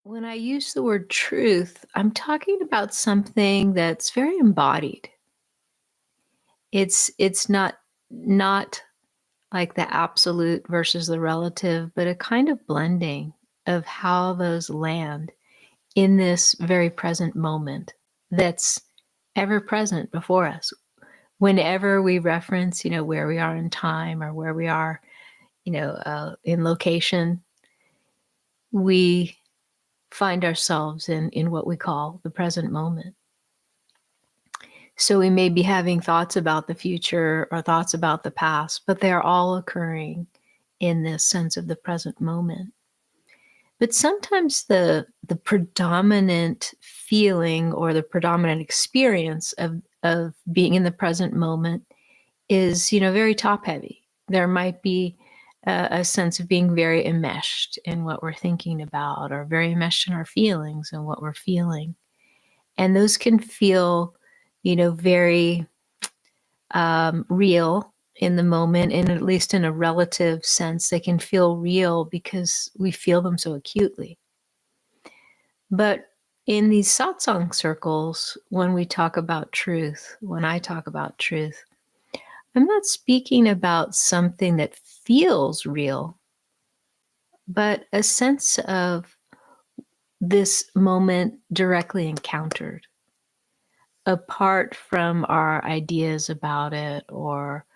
When I use the word truth, I'm talking about something that's very embodied. It's not like the absolute versus the relative, but a kind of blending of how those land in this very present moment that's ever present before us. Whenever we reference, where we are in time or where we are, in location, we find ourselves in what we call the present moment. So we may be having thoughts about the future or thoughts about the past, but they're all occurring in this sense of the present moment. But sometimes the predominant feeling or the predominant experience of being in the present moment is, very top heavy. There might be a sense of being very enmeshed in what we're thinking about, or very enmeshed in our feelings and what we're feeling. And those can feel, very real in the moment, and at least in a relative sense, they can feel real because we feel them so acutely. But in these satsang circles, when we talk about truth, when I talk about truth, I'm not speaking about something that feels real, but a sense of this moment directly encountered, apart from our ideas about it, or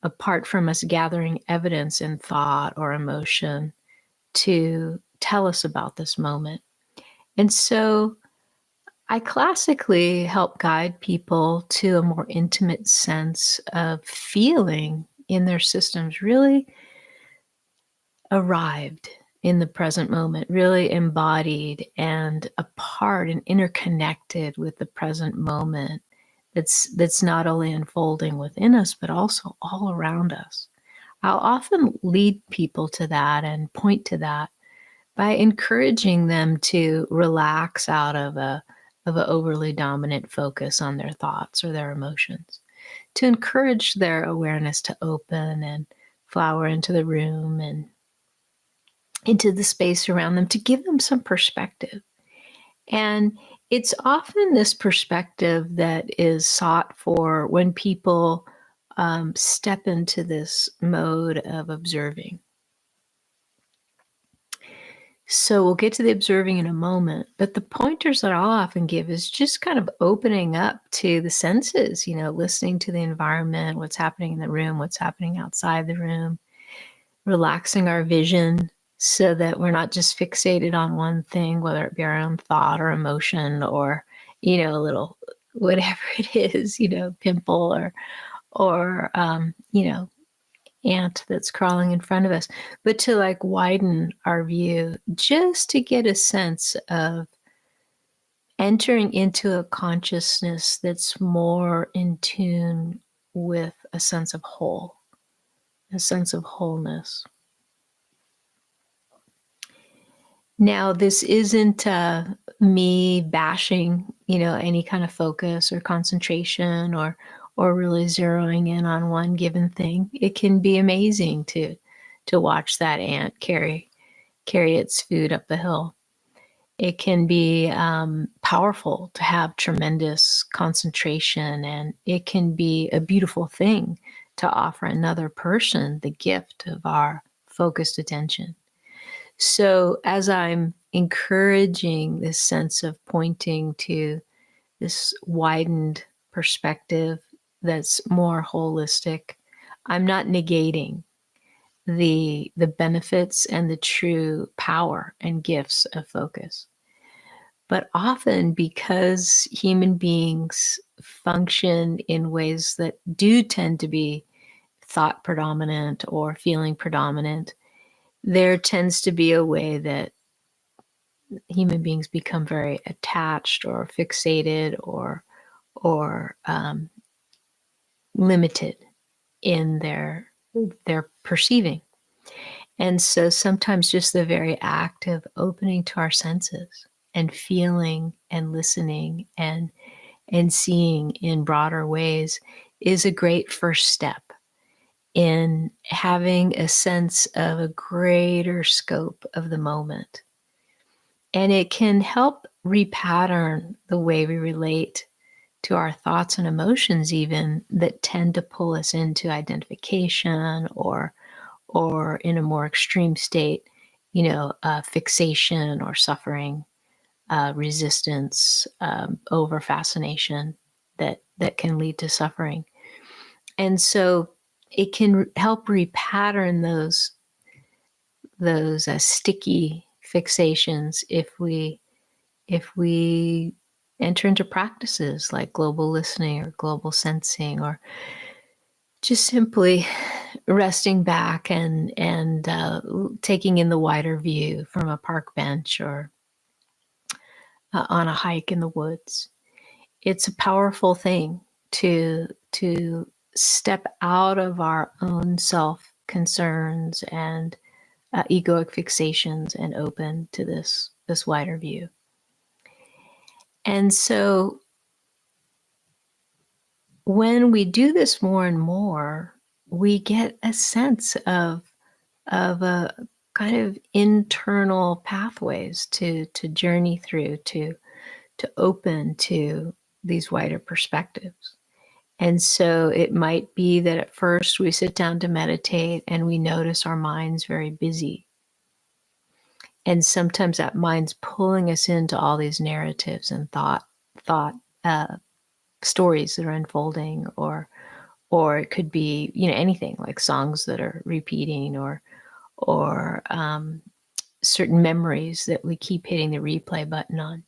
apart from us gathering evidence in thought or emotion to tell us about this moment. And so I classically help guide people to a more intimate sense of feeling in their systems really arrived in the present moment, really embodied and a part and interconnected with the present moment that's not only unfolding within us, but also all around us. I'll often lead people to that and point to that by encouraging them to relax out of an overly dominant focus on their thoughts or their emotions, to encourage their awareness to open and flower into the room and into the space around them, to give them some perspective. And it's often this perspective that is sought for when people step into this mode of observing. So we'll get to the observing in a moment, but the pointers that I'll often give is just kind of opening up to the senses, listening to the environment, what's happening in the room, what's happening outside the room, relaxing our vision so that we're not just fixated on one thing, whether it be our own thought or emotion or, a little whatever it is, pimple or ant that's crawling in front of us, but to widen our view just to get a sense of entering into a consciousness that's more in tune with a sense of whole, a sense of wholeness. Now, this isn't me bashing, any kind of focus or concentration or really zeroing in on one given thing. It can be amazing to watch that ant carry its food up the hill. It can be powerful to have tremendous concentration, and it can be a beautiful thing to offer another person the gift of our focused attention. So as I'm encouraging this sense of pointing to this widened perspective that's more holistic, I'm not negating the benefits and the true power and gifts of focus. But often, because human beings function in ways that do tend to be thought predominant or feeling predominant, there tends to be a way that human beings become very attached or fixated or limited in their perceiving. And so sometimes just the very act of opening to our senses and feeling and listening and seeing in broader ways is a great first step in having a sense of a greater scope of the moment. And it can help repattern the way we relate to our thoughts and emotions even that tend to pull us into identification or in a more extreme state, fixation or suffering, resistance, over fascination that can lead to suffering. And so it can help repattern those sticky fixations if we enter into practices like global listening or global sensing, or just simply resting back and taking in the wider view from a park bench or on a hike in the woods. It's a powerful thing to step out of our own self concerns and egoic fixations and open to this wider view. And so when we do this more and more, we get a sense of a kind of internal pathways to journey through, to open to these wider perspectives. And so it might be that at first we sit down to meditate and we notice our mind's very busy. And sometimes that mind's pulling us into all these narratives and thought stories that are unfolding, or it could be anything like songs that are repeating, or certain memories that we keep hitting the replay button on.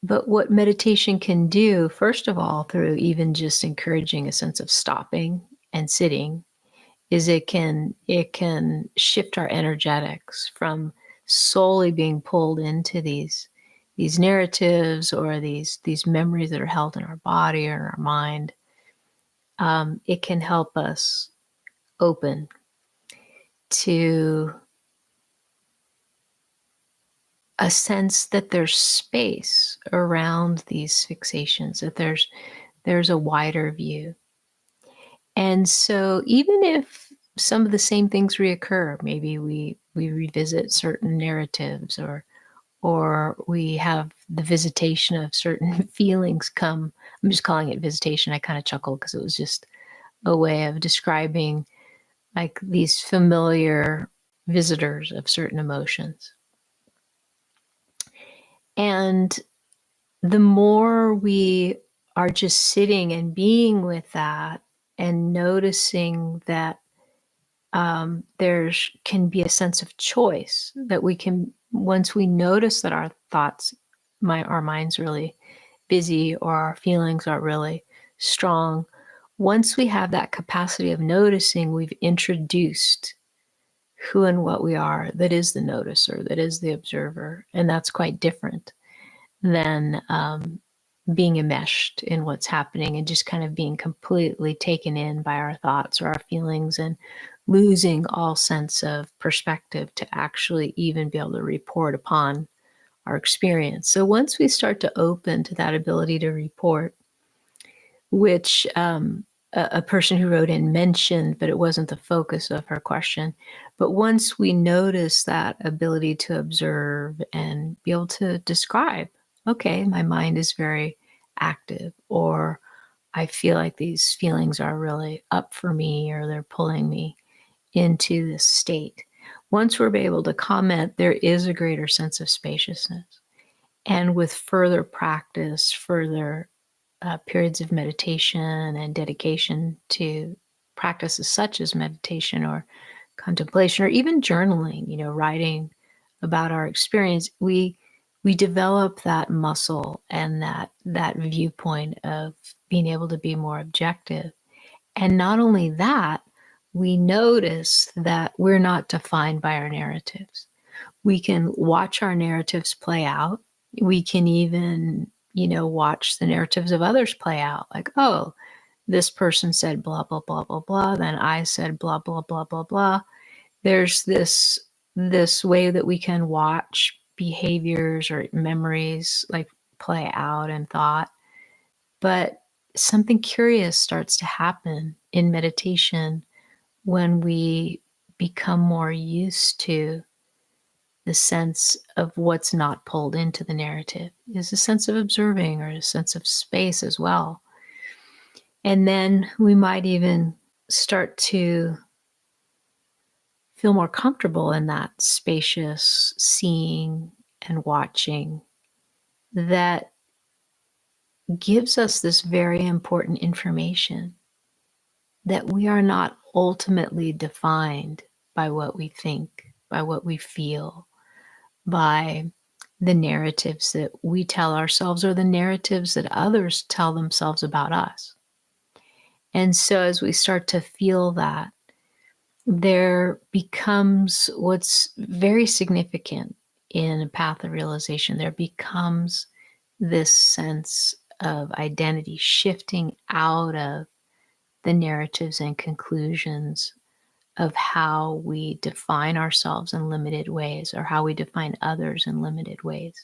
But what meditation can do, first of all, through even just encouraging a sense of stopping and sitting, is it can shift our energetics from solely being pulled into these narratives or these memories that are held in our body or in our mind. It can help us open to a sense that there's space around these fixations, that there's a wider view. And so even if some of the same things reoccur, maybe we revisit certain narratives, or we have the visitation of certain feelings come. I'm just calling it visitation. I kind of chuckled because it was just a way of describing like these familiar visitors of certain emotions. And the more we are just sitting and being with that and noticing that there's can be a sense of choice that we can, once we notice that our thoughts, our mind's really busy or our feelings are really strong, once we have that capacity of noticing, we've introduced who and what we are, that is the noticer, that is the observer. And that's quite different than being enmeshed in what's happening and just kind of being completely taken in by our thoughts or our feelings and losing all sense of perspective to actually even be able to report upon our experience. So once we start to open to that ability to report, which a person who wrote in mentioned, but it wasn't the focus of her question. But once we notice that ability to observe and be able to describe, okay, my mind is very active, or I feel like these feelings are really up for me, or they're pulling me into this state. Once we're able to comment, there is a greater sense of spaciousness. And with further practice, further periods of meditation and dedication to practices such as meditation or contemplation, or even journaling, writing about our experience, we develop that muscle and that viewpoint of being able to be more objective. And not only that, we notice that we're not defined by our narratives. We can watch our narratives play out. We can even, watch the narratives of others play out. Like, oh, this person said blah, blah, blah, blah, blah. Then I said blah, blah, blah, blah, blah. There's this way that we can watch behaviors or memories like play out in thought. But something curious starts to happen in meditation when we become more used to the sense of what's not pulled into the narrative, is a sense of observing or a sense of space as well. And then we might even start to feel more comfortable in that spacious seeing and watching that gives us this very important information that we are not ultimately defined by what we think, by what we feel, by the narratives that we tell ourselves or the narratives that others tell themselves about us. And so as we start to feel that, there becomes what's very significant in a path of realization. There becomes this sense of identity shifting out of the narratives and conclusions of how we define ourselves in limited ways or how we define others in limited ways.